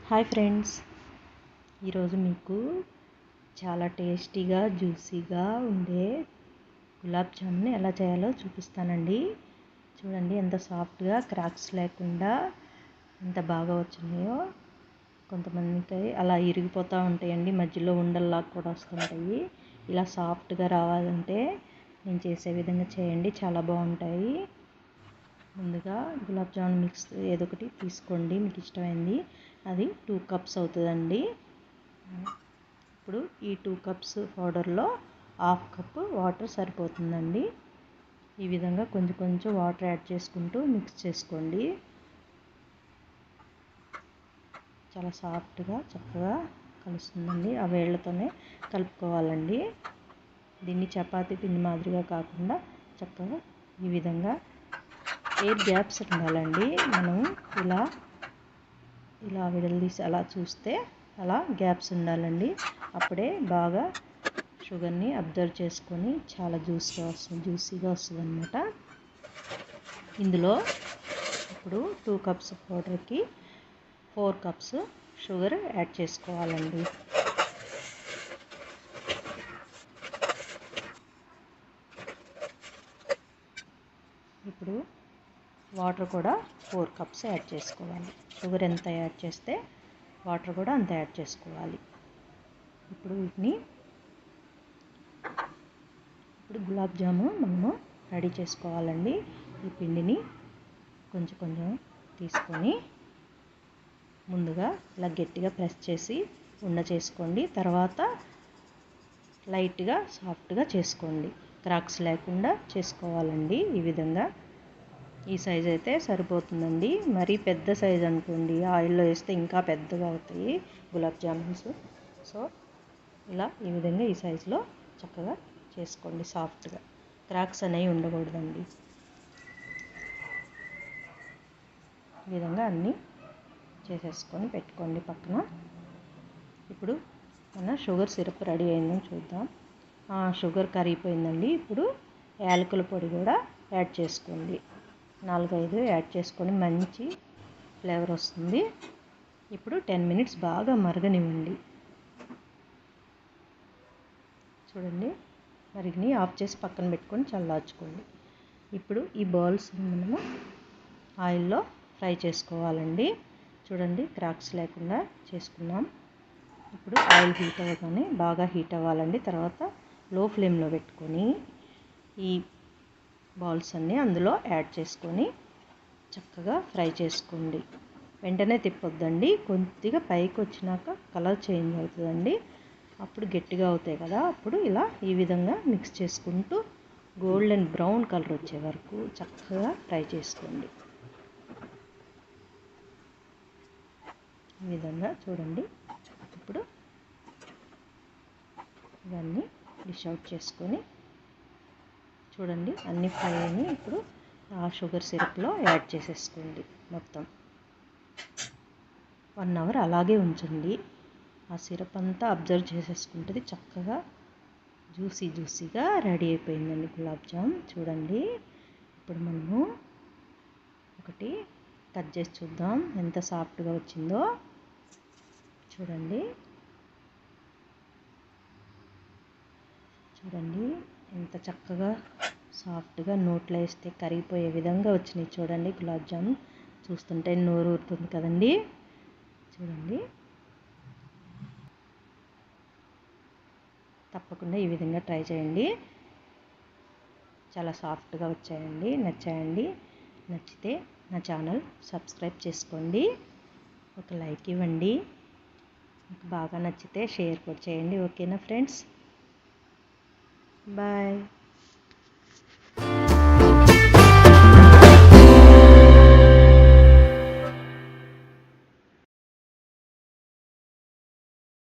Hi friends, ఈరోజు మీకు చాలా టేస్టీగా జ్యూసీగా ఉండే గులాబ్ జామున్ ఎలా చేయాలో చూపిస్తానండి. చూడండి ఎంత సాఫ్ట్గా క్రాక్స్ లేకుండా ఎంత బాగా వచ్చినాయో. కొంతమందికి అలా ఇరిగిపోతూ ఉంటాయండి, మధ్యలో ఉండల్లా కూడా వస్తుంటాయి. ఇలా సాఫ్ట్గా రావాలంటే నేను చేసే విధంగా చేయండి, చాలా బాగుంటాయి. ముందుగా గులాబ్ జామున్ మిక్స్ ఏదో ఒకటి తీసుకోండి, మీకు ఇష్టమైంది. అది 2 కప్స్ అవుతుందండి. ఇప్పుడు ఈ 2 కప్స్ పౌడర్లో 1/2 కప్పు వాటర్ సరిపోతుందండి. ఈ విధంగా కొంచెం కొంచెం వాటర్ యాడ్ చేసుకుంటూ మిక్స్ చేసుకోండి. చాలా సాఫ్ట్గా చక్కగా కలుస్తుందండి. ఆ వేళ్ళతోనే కలుపుకోవాలండి. దీన్ని చపాతీ పిండి మాదిరిగా కాకుండా చక్కగా ఈ విధంగా ఎయిర్ గ్యాప్స్ ఉండాలండి. మనం ఇలా విడదీసి అలా చూస్తే అలా గ్యాప్స్ ఉండాలండి. అప్పుడే బాగా షుగర్ని అబ్జర్వ్ చేసుకొని చాలా జ్యూసీగా వస్తుంది అన్నమాట. ఇందులో ఇప్పుడు 2 కప్స్ పౌడర్కి 4 కప్స్ షుగర్ యాడ్ చేసుకోవాలండి. ఇప్పుడు వాటర్ కూడా 4 కప్స్ యాడ్ చేసుకోవాలి. షుగర్ ఎంత యాడ్ చేస్తే వాటర్ కూడా అంత యాడ్ చేసుకోవాలి. ఇప్పుడు గులాబ్ జామున్ మనము రెడీ చేసుకోవాలండి. ఈ పిండిని కొంచెం కొంచెం తీసుకొని ముందుగా ఇలా గట్టిగా ప్రెస్ చేసి ఉండ చేసుకోండి. తర్వాత లైట్గా సాఫ్ట్గా చేసుకోండి, క్రాక్స్ లేకుండా చేసుకోవాలండి. ఈ విధంగా ఈ సైజ్ అయితే సరిపోతుందండి. మరీ పెద్ద సైజ్ అనుకోండి, ఆయిల్లో వేస్తే ఇంకా పెద్దగా అవుతాయి గులాబ్ జామున్స్. సో ఇలా ఈ విధంగా ఈ సైజులో చక్కగా చేసుకోండి. సాఫ్ట్గా క్రాక్స్ అనేవి ఉండకూడదండి. ఈ విధంగా అన్నీ చేసేసుకొని పెట్టుకోండి పక్కన. ఇప్పుడు మన షుగర్ సిరప్ రెడీ అయిందని చూద్దాం. షుగర్ కరిగిపోయిందండి. ఇప్పుడు యాలకుల పొడి కూడా యాడ్ చేసుకోండి. 4-5 యాడ్ చేసుకొని మంచి ఫ్లేవర్ వస్తుంది. ఇప్పుడు 10 మినిట్స్ బాగా మరగనివ్వండి. చూడండి మరిగిని ఆఫ్ చేసి పక్కన పెట్టుకొని చల్లార్చుకోండి. ఇప్పుడు ఈ బాల్స్ మనము ఆయిల్లో ఫ్రై చేసుకోవాలండి. చూడండి క్రాక్స్ లేకుండా చేసుకున్నాం. ఇప్పుడు ఆయిల్ హీట్ అవ్వగానే బాగా హీట్ అవ్వాలండి. తర్వాత లో ఫ్లేమ్లో పెట్టుకొని ఈ బాల్స్ అన్నీ అందులో యాడ్ చేసుకొని చక్కగా ఫ్రై చేసుకోండి. వెంటనే తిప్పొద్దండి, కొద్దిగా పైకి వచ్చినాక కలర్ చేంజ్ అవుతుందండి. అప్పుడు గట్టిగా అవుతాయి కదా, అప్పుడు ఇలా ఈ విధంగా మిక్స్ చేసుకుంటూ గోల్డెన్ బ్రౌన్ కలర్ వచ్చే వరకు చక్కగా ఫ్రై చేసుకోండి. ఈ విధంగా చూడండి. ఇప్పుడు ఇవన్నీ డిష్ అవుట్ చేసుకొని చూడండి అన్ని ఫ్రై అయినాయి. ఇప్పుడు ఆ షుగర్ సిరప్లో యాడ్ చేసేసుకోండి. మొత్తం 1 అవర్ అలాగే ఉంచండి. ఆ సిరప్ అంతా అబ్జర్వ్ చేసేసుకుంటుంది. చక్కగా జ్యూసీగా రెడీ అయిపోయిందండి గులాబ్ జామ్. చూడండి ఇప్పుడు మనము ఒకటి కట్ చేసి చూద్దాం ఎంత సాఫ్ట్గా వచ్చిందో. చూడండి ఎంత చక్కగా సాఫ్ట్గా నోట్లో వేస్తే కరిగిపోయే విధంగా వచ్చినాయి. చూడండి గులాబ్ జామున్ చూస్తుంటే నోరు ఊరుతుంది కదండి. చూడండి తప్పకుండా ఈ విధంగా ట్రై చేయండి. చాలా సాఫ్ట్గా వచ్చాయండి. నచ్చితే నా ఛానల్ సబ్స్క్రైబ్ చేసుకోండి, ఒక లైక్ ఇవ్వండి. మీకు బాగా నచ్చితే షేర్ కూడా చేయండి. ఓకేనా ఫ్రెండ్స్, బాయ్.